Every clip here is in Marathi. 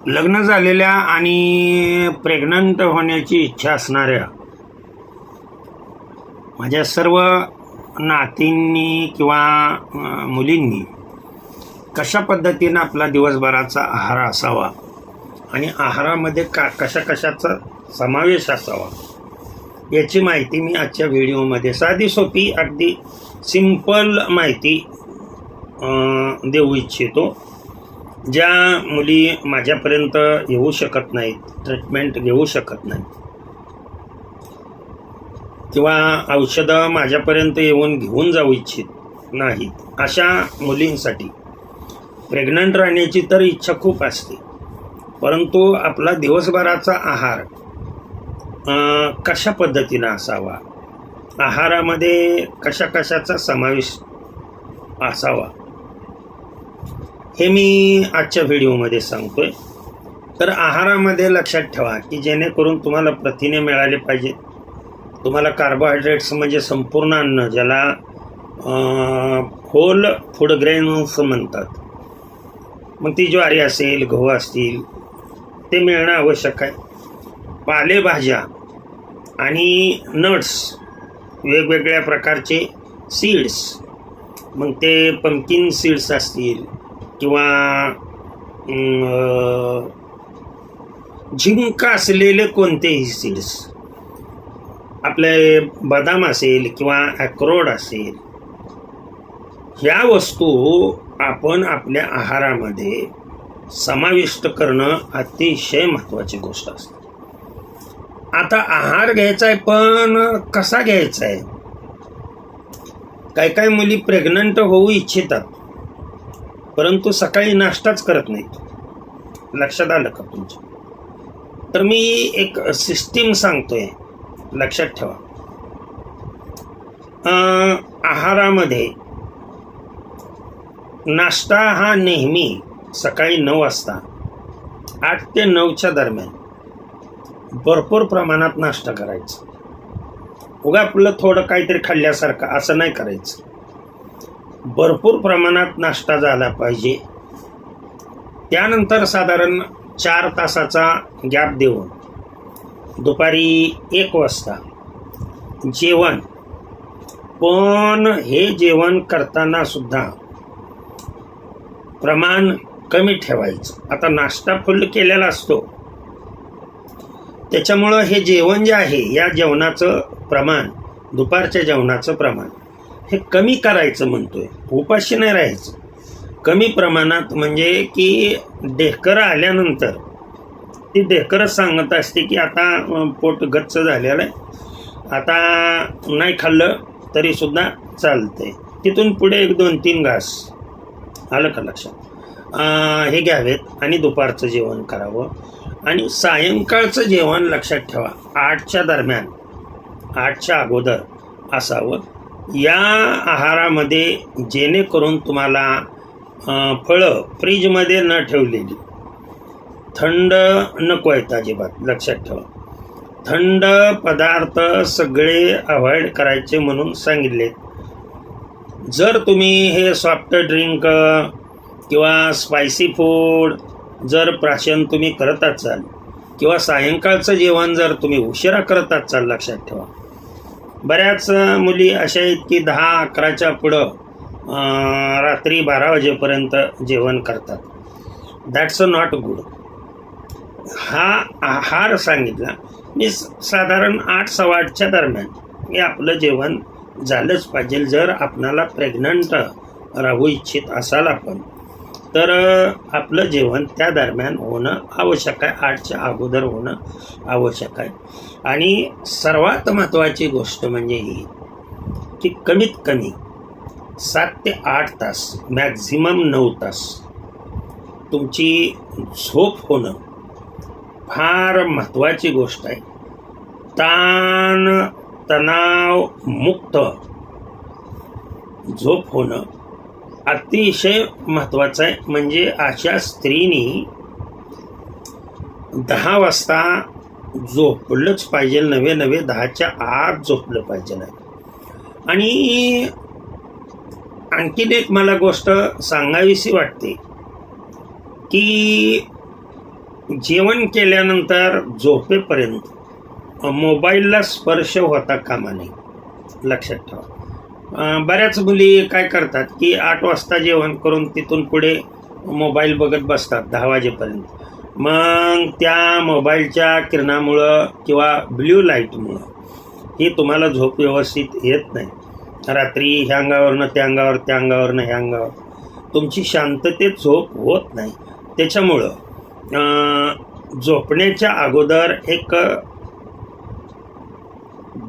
लग्न झालेल्या आणि प्रेग्नंट होण्याची इच्छा असणाऱ्या माझ्या सर्व नातींनी किंवा मुलींनी कशा पद्धतीनं आपला दिवसभराचा आहार असावा आणि आहारामध्ये कशा कशाचा समावेश असावा याची माहिती मी आजच्या व्हिडिओमध्ये साधी सोपी अगदी सिंपल माहिती देऊ इच्छितो. ज्या मुली माझ्यापर्यंत येऊ शकत नाहीत, ट्रीटमेंट घेऊ शकत नाहीत किंवा औषधं माझ्यापर्यंत येऊन घेऊन जाऊ इच्छित नाहीत, अशा मुलींसाठी प्रेग्नंट राहण्याची तर इच्छा खूप असते, परंतु आपला दिवसभराचा आहार कशा पद्धतीनं असावा, आहारामध्ये कशा कशाचा समावेश असावा हे मी आजच्या व्हिडिओमध्ये सांगतोय. तर आहारामध्ये लक्षात ठेवा की जेणेकरून तुम्हाला प्रथिने मिळाले पाहिजे, तुम्हाला कार्बोहायड्रेट्स म्हणजे संपूर्ण अन्न ज्याला होल फूड ग्रेन्स म्हणतात, मग ती ज्वारी असेल, गहू असतील, ते मिळणं आवश्यक आहे. पालेभाज्या आणि नट्स, वेगवेगळ्या प्रकारचे सीड्स, मग ते पंपकिन सीड्स असतील किंवा झिंक असलेले कोणतेही सीड्स, आपले बदाम असेल किंवा अक्रोड असेल, ह्या वस्तू आपण आपल्या आहारामध्ये समाविष्ट करणं अतिशय महत्त्वाची गोष्ट असते. आता आहार घ्यायचा आहे, पण कसा घ्यायचा आहे? काही काही मुली प्रेग्नंट होऊ इच्छितात परंतु सकाळी नाश्ताच करत नाहीत. लक्षात आलं का तुमच्या? तर मी एक सिस्टीम सांगतोय, लक्षात ठेवा. आहारामध्ये नाश्ता हा नेहमी सकाळी 9 वाजता 8 ते 9च्या दरम्यान भरपूर प्रमाणात नाश्ता करायचा. उगा आपलं थोडं काहीतरी खाल्ल्यासारखं असं नाही करायचं. भरपूर प्रमाणात नाश्ता झाला पाहिजे. त्यानंतर साधारण 4 तासाचा गॅप देऊन दुपारी 1 वाजता जेवण. पण हे जेवण करताना सुद्धा प्रमाण कमी ठेवायचं. आता नाश्ता फुल केलेला असतो, त्याच्यामुळं हे जेवण जे आहे या जेवणाचं प्रमाण, दुपारच्या जेवणाचं प्रमाण हे कमी करायचं म्हणतोय. उपाशी नाही राहायचं, कमी प्रमाणात. म्हणजे की ढेकर आल्यानंतर ती ढेकरच सांगत असते की आता पोट गच्च झालेलं आहे, आता नाही खाल्लं तरीसुद्धा चालतंय. तिथून पुढे 1-2-3 घास, आलं का लक्षात, हे घ्यावेत आणि दुपारचं जेवण करावं. आणि सायंकाळचं जेवण लक्षात ठेवा 8च्या दरम्यान, 8च्या अगोदर असावं. या आहारामध्ये जेणेकरून तुम्हाला फळं फ्रीजमध्ये न ठेवलेली, थंड नको आहेत अजिबात, लक्षात ठेवा. थंड पदार्थ सगळे अवॉइड करायचे म्हणून सांगितले. जर तुम्ही हे सॉफ्ट ड्रिंक किंवा स्पायसी फूड जर प्राशन तुम्ही करत असाल किंवा सायंकाळचं जेवण जर तुम्ही उशिरा करत असाल, लक्षात ठेवा. बऱ्याच मुली अशा आहेत की 10-11च्या पुढं रात्री 12 वाजेपर्यंत जेवण करतात. That's not good. हा आहार सांगितला मी साधारण 8-8:15च्या दरम्यान हे आपलं जेवण झालंच पाहिजे. जर आपणाला प्रेग्नंट राहू इच्छित असाल आपण, तर आपलं जेवण त्या दरम्यान होणं आवश्यक आहे, 8च्या अगोदर होणं आवश्यक आहे. आणि सर्वात महत्त्वाची गोष्ट म्हणजे ही की कमीत कमी 7 ते 8 तास, मॅक्झिमम 9 तास तुमची झोप होणं फार महत्त्वाची गोष्ट आहे. तणाव मुक्त झोप होणं अतिशय महत्त्वाचं आहे. म्हणजे अशा स्त्रीनी 10 वाजता झोपलंच पाहिजे, नवे 10च्या आत झोपलं पाहिजे. आणि आणखीन एक मला गोष्ट सांगावीशी वाटते की जेवण केल्यानंतर झोपेपर्यंत मोबाईलला स्पर्श होता कामा नये, लक्षात ठेवा. बऱ्याच मुली काय करतात की 8 वाजता जेवण करून तिथून पुढे मोबाईल बघत बसतात 10 वाजेपर्यंत. मग त्या मोबाईलच्या किरणामुळं किंवा ब्ल्यू लाईटमुळं ही तुम्हाला झोप व्यवस्थित येत नाही. रात्री ह्या अंगावरनं त्या अंगावर, त्या अंगावरनं ह्या अंगावर तुमची शांततेत झोप होत नाही. त्याच्यामुळं झोपण्याच्या अगोदर एक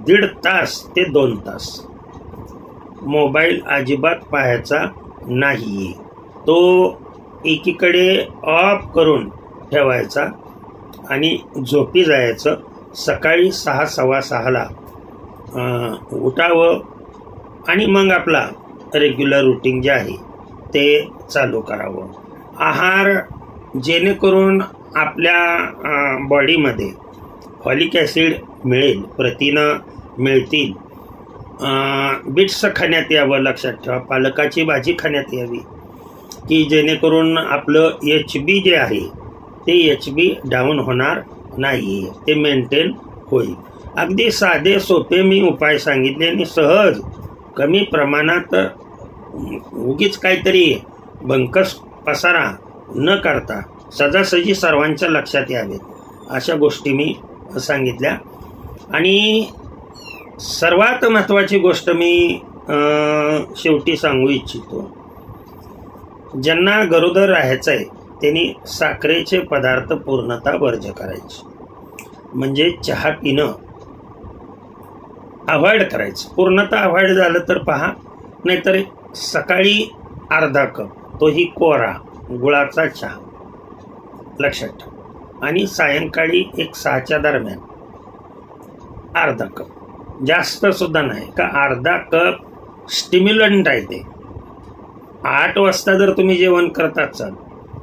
1.5 तास ते 2 तास मोबाईल अजिबात पाहायचा नाही. तो एकीकडे ऑफ करून ठेवायचा आणि झोपी जायचं. सकाळी 6, 6:15ला उठावं आणि मग आपला रेग्युलर रुटीन जे आहे ते चालू करावं. आहार जेणेकरून आपल्या बॉडीमध्ये फॉलिक ॲसिड मिळेल, प्रथिनं मिळतील. बीट्स खाण्यात यावं, लक्षात ठेवा. पालकाची भाजी खाण्यात यावी की जेणेकरून आपलं HB जे आहे ते HB डाऊन होणार नाही, ते मेंटेन होईल. अगदी साधे सोपे मी उपाय सांगितले आणि सहज कमी प्रमाणात उगीच काहीतरी बंकस पसारा न करता सहजासहजी सर्वांच्या लक्षात यावेत अशा गोष्टी मी सांगितल्या. आणि सर्वात महत्त्वाची गोष्ट मी शेवटी सांगू इच्छितो, ज्यांना गरोदर राहायचं आहे त्यांनी साखरेचे पदार्थ पूर्णतः वर्ज्य करायचे. म्हणजे चहा पिणं अवॉइड करायचं. पूर्णतः अवॉइड झालं तर पहा, नाहीतर सकाळी अर्धा कप, तोही कोरा गुळाचा चहा, लक्षात ठेवा. आणि सायंकाळी 6च्या दरम्यान अर्धा कप, जास्त सुद्धा नाही का, अर्धा कप स्टिम्युलंट आहे ते. 8 वाजता जर तुम्ही जेवण करत असाल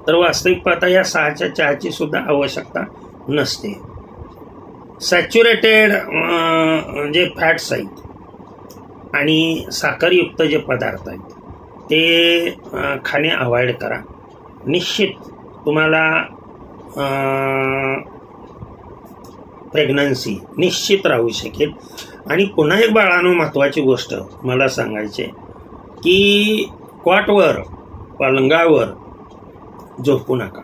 तर वास्तविक पाहता या 6च्या चहाची सुद्धा आवश्यकता नसते. सॅच्युरेटेड जे फॅट्स आहेत आणि साखरयुक्त जे पदार्थ आहेत ते खाणे अवॉइड करा. निश्चित तुम्हाला प्रेग्नन्सी निश्चित राहू शकेल. आणि पुन्हा एक बाळांनो महत्त्वाची गोष्ट मला सांगायची की कॉटवर, पलंगावर झोपू नका,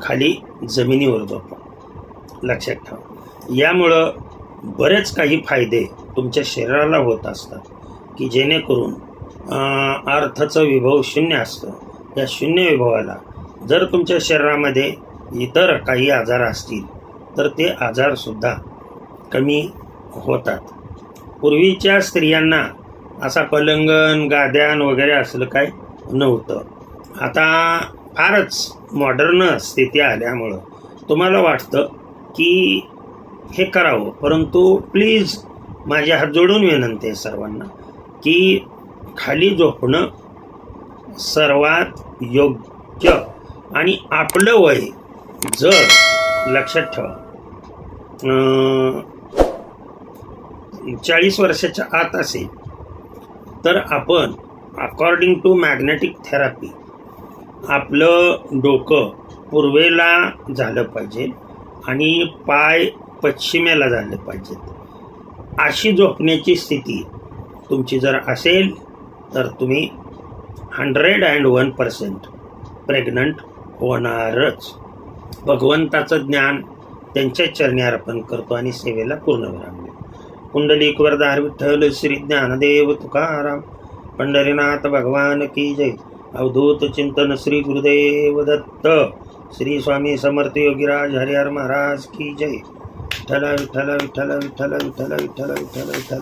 खाली जमिनीवर झोपा, लक्षात ठेवा. यामुळं बरेच काही फायदे तुमच्या शरीराला होत असतात की जेणेकरून अर्थचं विभव 0 असतं. या 0 विभवाला जर तुमच्या शरीरामध्ये इतर काही आजार असतील तर ते आजारसुद्धा कमी होतात. पूर्वीच्या स्त्रियांना असा पलंगण, गाद्यान वगैरे असलं काय नव्हतं. आता फारच मॉडर्न स्थिती आल्यामुळं तुम्हाला वाटतं की हे करावं, परंतु प्लीज माझ्या हात जोडून विनंती आहे सर्वांना की खाली झोपणं सर्वात योग्य. आणि आपलं वय जर लक्षात ठेवा 40 वर्षाच्या आत असेल तर आपण अकॉर्डिंग टू मॅग्नेटिक थेरपी आपलं डोकं पूर्वेला झालं पाहिजे आणि पाय पश्चिमेला झाले पाहिजेत. अशी झोपण्याची स्थिती तुमची जर असेल तर तुम्ही 101% प्रेग्नंट होणारच. भगवंताचं ज्ञान त्यांच्या चरणी अर्पण करतो आणि सेवेला पूर्णविराम देतो. पुंडलिक वरदार विठ्ठल श्री ज्ञानदेव तुकाराम पंढरीनाथ भगवान की जय. अवधूत चिंतन श्री गुरुदेव दत्त. श्री स्वामी समर्थ योगीराज हरिहर महाराज की जय. विठ्ठल विठ्ठल विठ्ठल विठ्ठल विठ्ठल विठ्ठल विठ्ठल विठ्ठल.